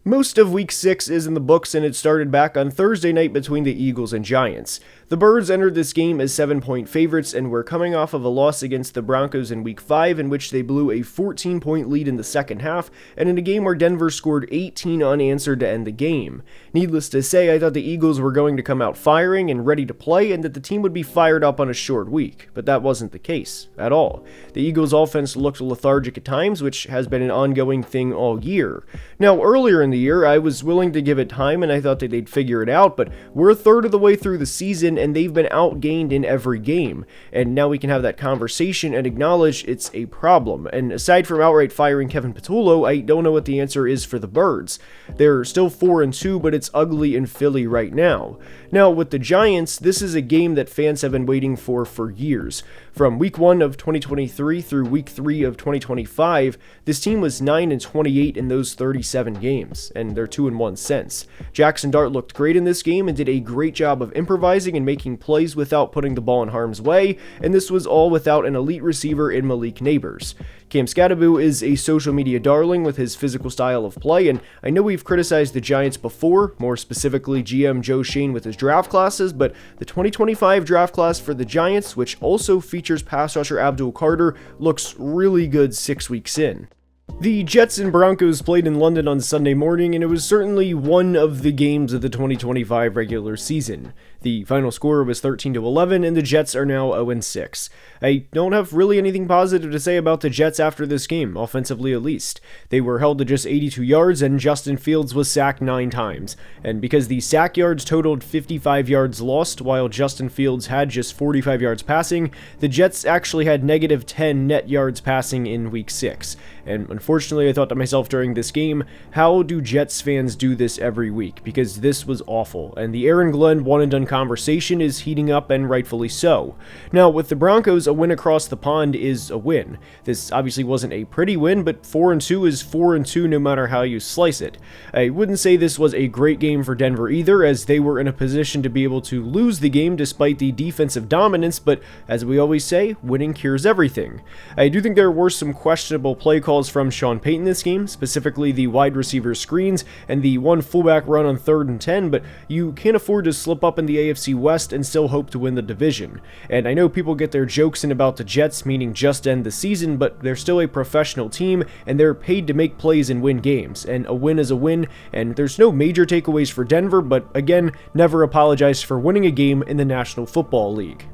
Most of Week 6 is in the books, and it started back on Thursday night between the Eagles and Giants. The Birds entered this game as 7-point favorites and were coming off of a loss against the Broncos in Week 5, in which they blew a 14-point lead in the second half, and in a game where Denver scored 18 unanswered to end the game. Needless to say, I thought the Eagles were going to come out firing and ready to play, and that the team would be fired up on a short week, but that wasn't the case at all. The Eagles' offense looked lethargic at times, which has been an ongoing thing all year. Now, earlier in the year, I was willing to give it time, and I thought that they'd figure it out, but we're a third of the way through the season, and they've been outgained in every game, and now we can have that conversation and acknowledge it's a problem. And aside from outright firing Kevin Patullo, I don't know what the answer is for the Birds. They're still 4-2, but it's ugly in Philly right now. Now, with the Giants, this is a game that fans have been waiting for years. From Week 1 of 2023 through Week 3 of 2025, this team was 9-28 in those 37 games, and they're 2-1 since. Jackson Dart looked great in this game and did a great job of improvising and making plays without putting the ball in harm's way, and this was all without an elite receiver in Malik Neighbors. Cam Scadaboo is a social media darling with his physical style of play, and I know we've criticized the Giants before, more specifically GM Joe Schoen with his draft classes, but the 2025 draft class for the Giants, which also features pass rusher Abdul Carter, looks really good 6 weeks in. The Jets and Broncos played in London on Sunday morning, and it was certainly one of the games of the 2025 regular season. The final score was 13-11, and the Jets are now 0-6. I don't have really anything positive to say about the Jets after this game, offensively at least. They were held to just 82 yards, and Justin Fields was sacked 9 times. And because the sack yards totaled 55 yards lost, while Justin Fields had just 45 yards passing, the Jets actually had negative 10 net yards passing in Week 6. And unfortunately, I thought to myself during this game, how do Jets fans do this every week? Because this was awful, and the Aaron Glenn one-and-done conversation is heating up, and rightfully so. Now, with the Broncos, a win across the pond is a win. This obviously wasn't a pretty win, but 4-2 is 4-2 no matter how you slice it. I wouldn't say this was a great game for Denver either, as they were in a position to be able to lose the game despite the defensive dominance, but as we always say, winning cures everything. I do think there were some questionable play calls from Sean Payton this game, specifically the wide receiver screens and the one fullback run on 3rd and 10, but you can't afford to slip up in the AFC West and still hope to win the division. And I know people get their jokes in about the Jets meaning just end the season, but they're still a professional team, and they're paid to make plays and win games, and a win is a win, and there's no major takeaways for Denver, but again, never apologize for winning a game in the National Football League.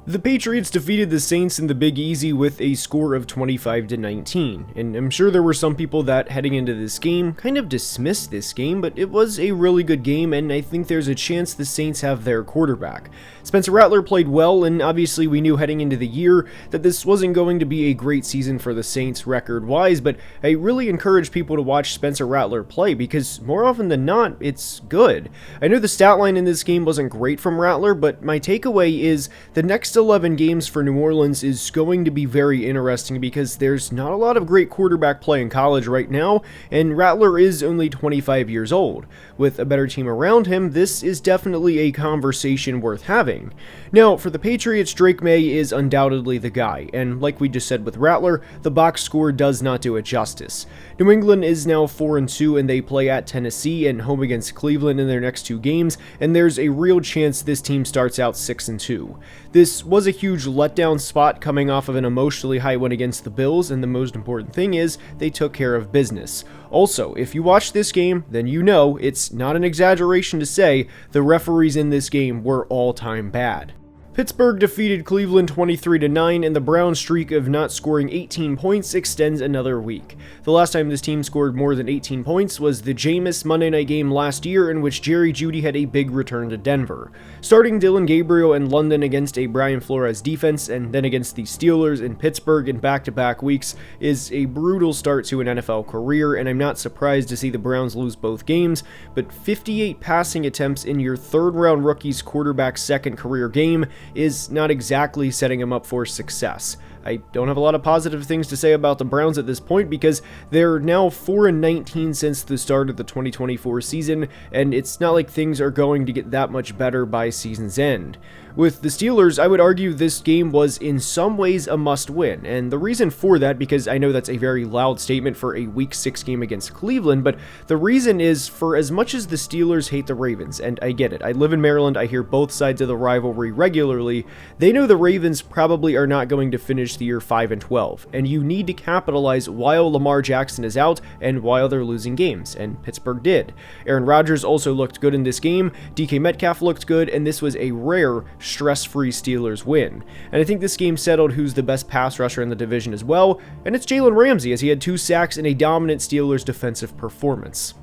The Patriots defeated the Saints in the Big Easy with a score of 25-19, and I'm sure there were some people that, heading into this game, kind of dismissed this game, but it was a really good game, and I think there's a chance the Saints have their quarterback. Spencer Rattler played well, and obviously we knew heading into the year that this wasn't going to be a great season for the Saints record-wise, but I really encourage people to watch Spencer Rattler play, because more often than not, it's good. I know the stat line in this game wasn't great from Rattler, but my takeaway is the next 11 games for New Orleans is going to be very interesting because there's not a lot of great quarterback play in college right now, and Rattler is only 25 years old. With a better team around him, this is definitely a conversation worth having. Now, for the Patriots, Drake May is undoubtedly the guy, and like we just said with Rattler, the box score does not do it justice. New England is now 4-2, and they play at Tennessee and home against Cleveland in their next 2 games, and there's a real chance this team starts out 6-2. This was a huge letdown spot coming off of an emotionally high win against the Bills, and the most important thing is they took care of business. Also, if you watch this game, then you know it's not an exaggeration to say the referees in this game were all-time bad. Pittsburgh defeated Cleveland 23-9, and the Browns' streak of not scoring 18 points extends another week. The last time this team scored more than 18 points was the Jameis Monday night game last year, in which Jerry Jeudy had a big return to Denver. Starting Dylan Gabriel in London against a Brian Flores defense, and then against the Steelers in Pittsburgh in back-to-back weeks, is a brutal start to an NFL career, and I'm not surprised to see the Browns lose both games, but 58 passing attempts in your third-round rookie's quarterback's second career game is not exactly setting him up for success. I don't have a lot of positive things to say about the Browns at this point because they're now 4-19 since the start of the 2024 season, and it's not like things are going to get that much better by season's end. With the Steelers, I would argue this game was in some ways a must-win, and the reason for that, because I know that's a very loud statement for a Week 6 game against Cleveland, but the reason is, for as much as the Steelers hate the Ravens, and I get it, I live in Maryland, I hear both sides of the rivalry regularly, they know the Ravens probably are not going to finish the year 5-12, and you need to capitalize while Lamar Jackson is out and while they're losing games, and Pittsburgh did. Aaron Rodgers also looked good in this game, DK Metcalf looked good, and this was a rare, stress-free Steelers win. And I think this game settled who's the best pass rusher in the division as well, and it's Jalen Ramsey, as he had 2 sacks and a dominant Steelers defensive performance.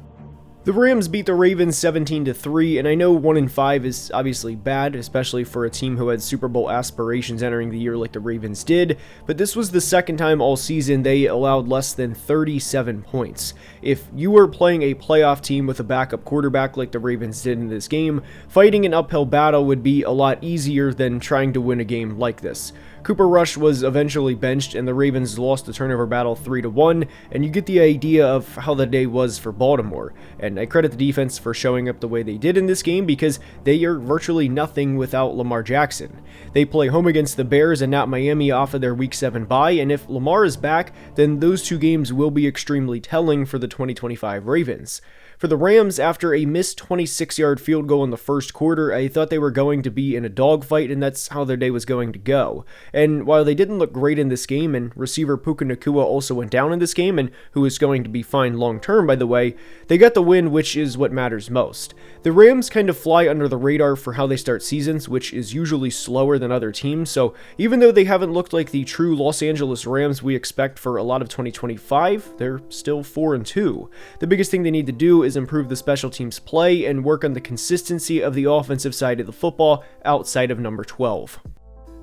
The Rams beat the Ravens 17-3, and I know 1-5 is obviously bad, especially for a team who had Super Bowl aspirations entering the year like the Ravens did, but this was the second time all season they allowed less than 37 points. If you were playing a playoff team with a backup quarterback like the Ravens did in this game, fighting an uphill battle would be a lot easier than trying to win a game like this. Cooper Rush was eventually benched, and the Ravens lost the turnover battle 3-1, and you get the idea of how the day was for Baltimore. And I credit the defense for showing up the way they did in this game because they are virtually nothing without Lamar Jackson. They play home against the Bears and not Miami off of their Week 7 bye, and if Lamar is back, then those 2 games will be extremely telling for the 2025 Ravens. For the Rams, after a missed 26-yard field goal in the first quarter, I thought they were going to be in a dogfight, and that's how their day was going to go. And while they didn't look great in this game, and receiver Puka Nacua also went down in this game, and who is going to be fine long-term, by the way, they got the win, which is what matters most. The Rams kind of fly under the radar for how they start seasons, which is usually slower than other teams, so even though they haven't looked like the true Los Angeles Rams we expect for a lot of 2025, they're still 4-2. The biggest thing they need to do is improve the special teams play and work on the consistency of the offensive side of the football outside of number 12.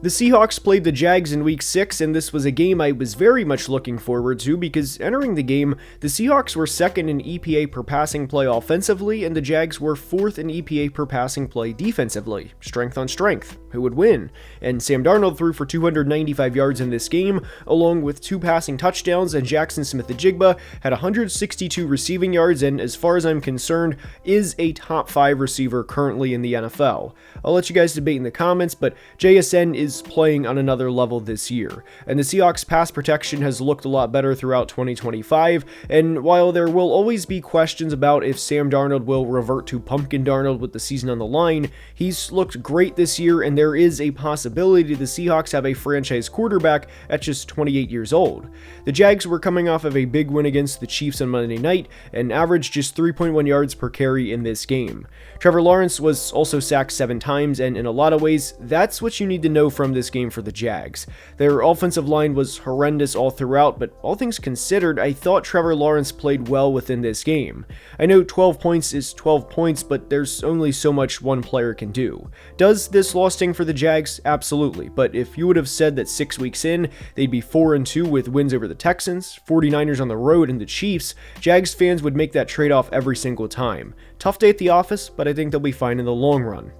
The Seahawks played the Jags in Week 6, and this was a game I was very much looking forward to because entering the game, the Seahawks were second in EPA per passing play offensively, and the Jags were 4th in EPA per passing play defensively. Strength on strength. Who would win? And Sam Darnold threw for 295 yards in this game, along with 2 passing touchdowns, and Jackson Smith-Njigba had 162 receiving yards, and as far as I'm concerned, is a top 5 receiver currently in the NFL. I'll let you guys debate in the comments, but JSN is playing on another level this year, and the Seahawks pass protection has looked a lot better throughout 2025, and while there will always be questions about if Sam Darnold will revert to Pumpkin Darnold with the season on the line, he's looked great this year, and there is a possibility the Seahawks have a franchise quarterback at just 28 years old. The Jags were coming off of a big win against the Chiefs on Monday night, and averaged just 3.1 yards per carry in this game. Trevor Lawrence was also sacked 7 times, and in a lot of ways, that's what you need to know from this game for the Jags. Their offensive line was horrendous all throughout, but all things considered, I thought Trevor Lawrence played well within this game. I know 12 points is 12 points, but there's only so much one player can do. Does this loss sting for the Jags? Absolutely, but if you would have said that 6 weeks in, they'd be 4-2 with wins over the Texans, 49ers on the road, and the Chiefs, Jags fans would make that trade-off every single time. Tough day at the office, but I think they'll be fine in the long run.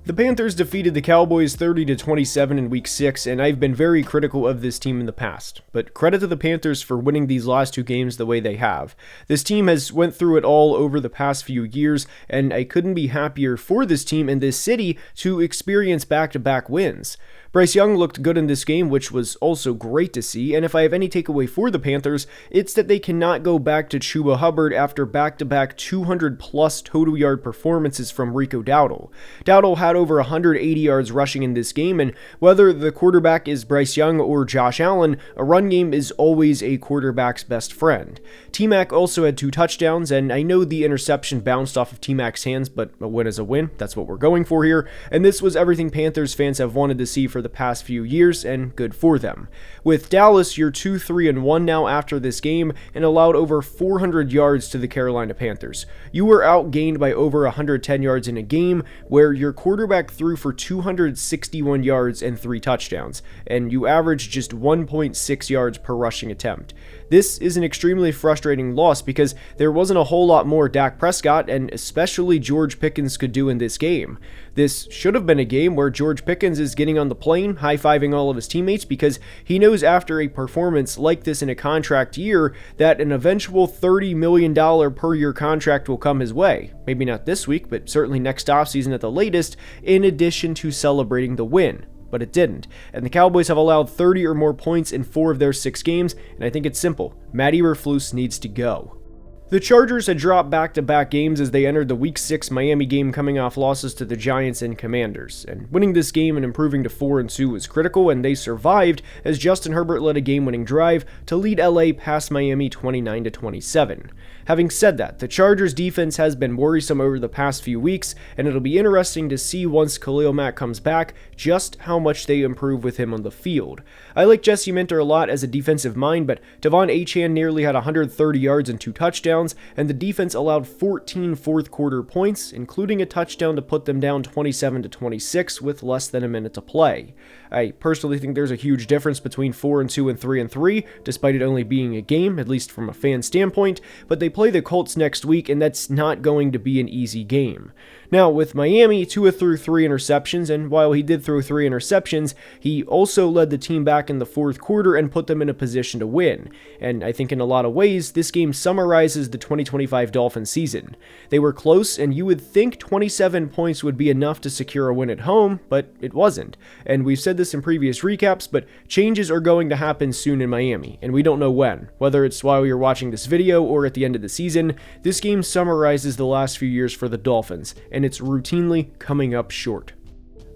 The Panthers defeated the Cowboys 30-27 in Week 6, and I've been very critical of this team in the past. But credit to the Panthers for winning these last 2 games the way they have. This team has went through it all over the past few years, and I couldn't be happier for this team and this city to experience back-to-back wins. Bryce Young looked good in this game, which was also great to see, and if I have any takeaway for the Panthers, it's that they cannot go back to Chuba Hubbard after back-to-back 200-plus total yard performances from Rico Dowdle. Dowdle had over 180 yards rushing in this game, and whether the quarterback is Bryce Young or Josh Allen, a run game is always a quarterback's best friend. T-Mac also had 2 touchdowns, and I know the interception bounced off of T-Mac's hands, but a win is a win. That's what we're going for here, and this was everything Panthers fans have wanted to see for the past few years, and good for them. With Dallas, you're 2-3-1 now after this game, and allowed over 400 yards to the Carolina Panthers. You were outgained by over 110 yards in a game where your quarterback quarterback threw for 261 yards and 3 touchdowns, and you averaged just 1.6 yards per rushing attempt. This is an extremely frustrating loss because there wasn't a whole lot more Dak Prescott and especially George Pickens could do in this game. This should have been a game where George Pickens is getting on the plane, high-fiving all of his teammates because he knows after a performance like this in a contract year that an eventual $30 million per year contract will come his way. Maybe not this week, but certainly next offseason at the latest, in addition to celebrating the win. But it didn't, and the Cowboys have allowed 30 or more points in 4 of their 6 games, and I think it's simple. Matty Eberflus needs to go. The Chargers had dropped back-to-back games as they entered the Week 6 Miami game coming off losses to the Giants and Commanders, and winning this game and improving to 4-2 was critical, and they survived as Justin Herbert led a game-winning drive to lead LA past Miami 29-27. Having said that, the Chargers defense has been worrisome over the past few weeks, and it'll be interesting to see once Khalil Mack comes back just how much they improve with him on the field. I like Jesse Minter a lot as a defensive mind, but Devon Achane nearly had 130 yards and 2 touchdowns, and the defense allowed 14 fourth-quarter points, including a touchdown to put them down 27-26 with less than a minute to play. I personally think there's a huge difference between 4-2 and 3-3, despite it only being a game, at least from a fan standpoint, but they play the Colts next week, and that's not going to be an easy game. Now, with Miami, Tua threw 3 interceptions, and while he did throw 3 interceptions, he also led the team back in the fourth quarter and put them in a position to win. And I think in a lot of ways, this game summarizes the 2025 Dolphins season. They were close, and you would think 27 points would be enough to secure a win at home, but it wasn't. And we've said this in previous recaps, but changes are going to happen soon in Miami, and we don't know when. Whether it's while you're watching this video or at the end of the season, this game summarizes the last few years for the Dolphins, and it's routinely coming up short.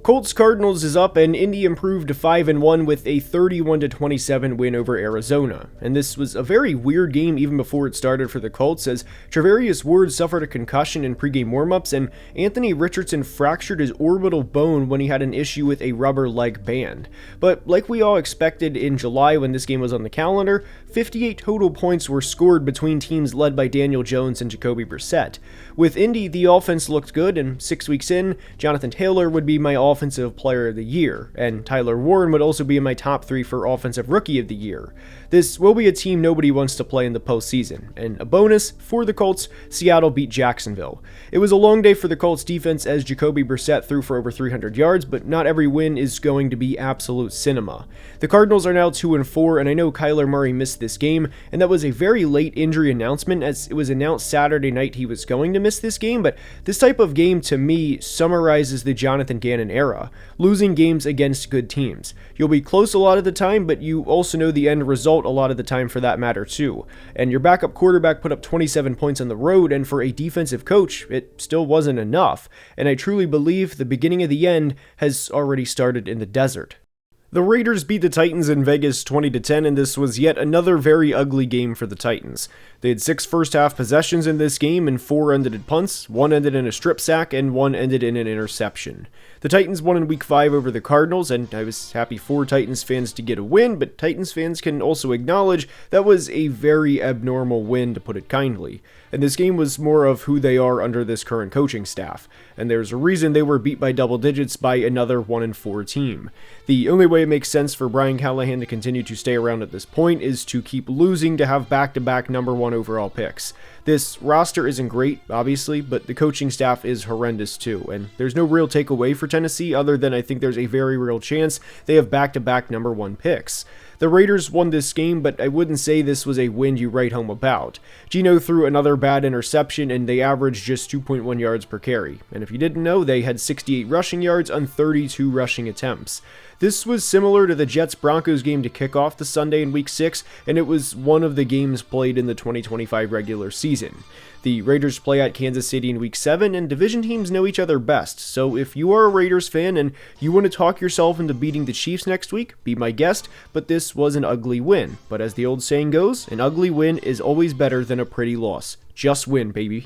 Colts Cardinals is up, and Indy improved to 5-1 with a 31-27 win over Arizona. And this was a very weird game even before it started for the Colts, as Travarius Ward suffered a concussion in pregame warmups, and Anthony Richardson fractured his orbital bone when he had an issue with a rubber leg band. But like we all expected in July when this game was on the calendar, 58 total points were scored between teams led by Daniel Jones and Jacoby Brissett. With Indy, the offense looked good, and 6 weeks in, Jonathan Taylor would be my Offensive Player of the Year, and Tyler Warren would also be in my top 3 for Offensive Rookie of the Year. This will be a team nobody wants to play in the postseason, and a bonus for the Colts, Seattle beat Jacksonville. It was a long day for the Colts defense as Jacoby Brissett threw for over 300 yards, but not every win is going to be absolute cinema. The Cardinals are now 2-4, and I know Kyler Murray missed this game, and that was a very late injury announcement as it was announced Saturday night he was going to miss this game, but this type of game to me summarizes the Jonathan Gannon era, losing games against good teams. You'll be close a lot of the time, but you also know the end result a lot of the time for that matter too. And your backup quarterback put up 27 points on the road, and for a defensive coach, it still wasn't enough. And I truly believe the beginning of the end has already started in the desert. The Raiders beat the Titans in Vegas 20-10, and this was yet another very ugly game for the Titans. They had 6 first-half possessions in this game, and 4 ended in punts, 1 ended in a strip sack, and 1 ended in an interception. The Titans won in Week 5 over the Cardinals, and I was happy for Titans fans to get a win, but Titans fans can also acknowledge that was a very abnormal win, to put it kindly. And this game was more of who they are under this current coaching staff, and there's a reason they were beat by double digits by another 1-4 team. The only way it makes sense for Brian Callahan to continue to stay around at this point is to keep losing to have back-to-back number 1 overall picks. This roster isn't great, obviously, but the coaching staff is horrendous too, and there's no real takeaway for Tennessee other than I think there's a very real chance they have back-to-back number 1 picks. The Raiders won this game, but I wouldn't say this was a win you write home about. Geno threw another bad interception, and they averaged just 2.1 yards per carry. And if you didn't know, they had 68 rushing yards on 32 rushing attempts. This was similar to the Jets-Broncos game to kick off the Sunday in Week 6, and it was one of the games played in the 2025 regular season. The Raiders play at Kansas City in Week 7, and division teams know each other best, so if you are a Raiders fan and you want to talk yourself into beating the Chiefs next week, be my guest, but this was an ugly win. But as the old saying goes, an ugly win is always better than a pretty loss. Just win, baby.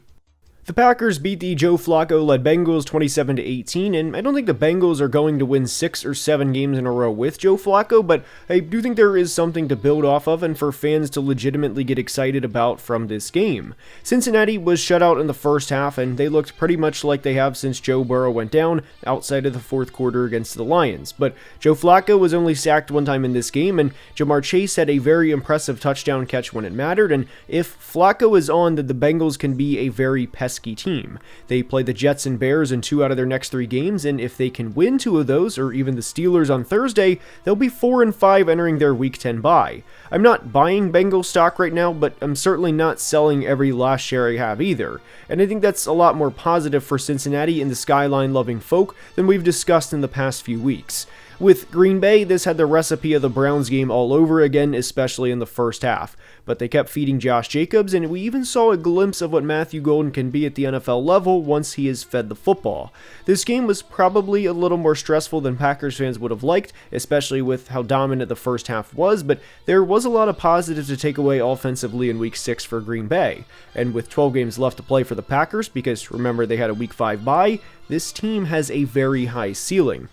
The Packers beat the Joe Flacco-led Bengals 27-18, and I don't think the Bengals are going to win 6 or 7 games in a row with Joe Flacco, but I do think there is something to build off of and for fans to legitimately get excited about from this game. Cincinnati was shut out in the first half, and they looked pretty much like they have since Joe Burrow went down outside of the fourth quarter against the Lions, but Joe Flacco was only sacked one time in this game, and Jamar Chase had a very impressive touchdown catch when it mattered, and if Flacco is on, then the Bengals can be a very pesky team. They play the Jets and Bears in 2 out of their next 3 games, and if they can win 2 of those, or even the Steelers on Thursday, they'll be 4-5 entering their Week 10 bye. I'm not buying Bengals stock right now, but I'm certainly not selling every last share I have either, and I think that's a lot more positive for Cincinnati and the skyline-loving folk than we've discussed in the past few weeks. With Green Bay, this had the recipe of the Browns game all over again, especially in the first half. But they kept feeding Josh Jacobs, and we even saw a glimpse of what Matthew Golden can be at the NFL level once he is fed the football. This game was probably a little more stressful than Packers fans would have liked, especially with how dominant the first half was, but there was a lot of positives to take away offensively in Week 6 for Green Bay. And with 12 games left to play for the Packers, because remember they had a Week 5 bye, this team has a very high ceiling.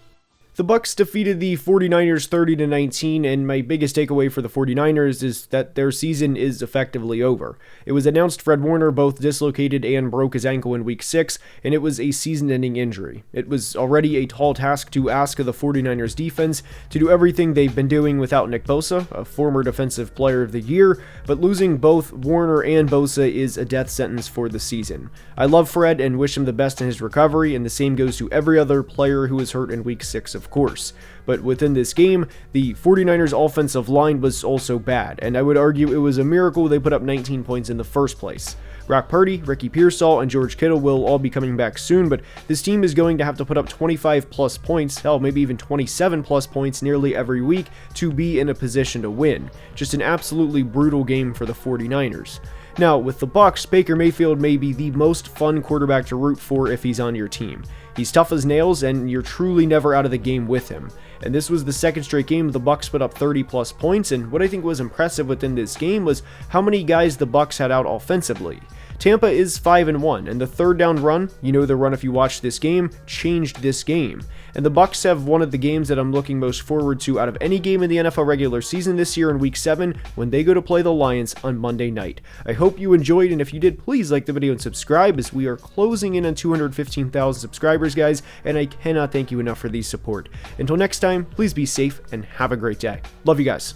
The Bucs defeated the 49ers 30-19, and my biggest takeaway for the 49ers is that their season is effectively over. It was announced Fred Warner both dislocated and broke his ankle in Week 6, and it was a season-ending injury. It was already a tall task to ask of the 49ers defense to do everything they've been doing without Nick Bosa, a former Defensive Player of the Year, but losing both Warner and Bosa is a death sentence for the season. I love Fred and wish him the best in his recovery, and the same goes to every other player who was hurt in Week 6, of course. But within this game, the 49ers offensive line was also bad, and I would argue it was a miracle they put up 19 points in the first place. Brock Purdy, Ricky Pearsall, and George Kittle will all be coming back soon, but this team is going to have to put up 25 plus points, hell, maybe even 27 plus points nearly every week to be in a position to win. Just an absolutely brutal game for the 49ers. Now, with the Bucs, Baker Mayfield may be the most fun quarterback to root for if he's on your team. He's tough as nails, and you're truly never out of the game with him. And this was the second straight game the Bucs put up 30 plus points, and what I think was impressive within this game was how many guys the Bucs had out offensively. Tampa is 5-1, and the third down run, you know the run if you watched this game, changed this game. And the Bucs have one of the games that I'm looking most forward to out of any game in the NFL regular season this year in Week 7 when they go to play the Lions on Monday night. I hope you enjoyed, and if you did, please like the video and subscribe as we are closing in on 215,000 subscribers, guys, and I cannot thank you enough for the support. Until next time, please be safe and have a great day. Love you guys.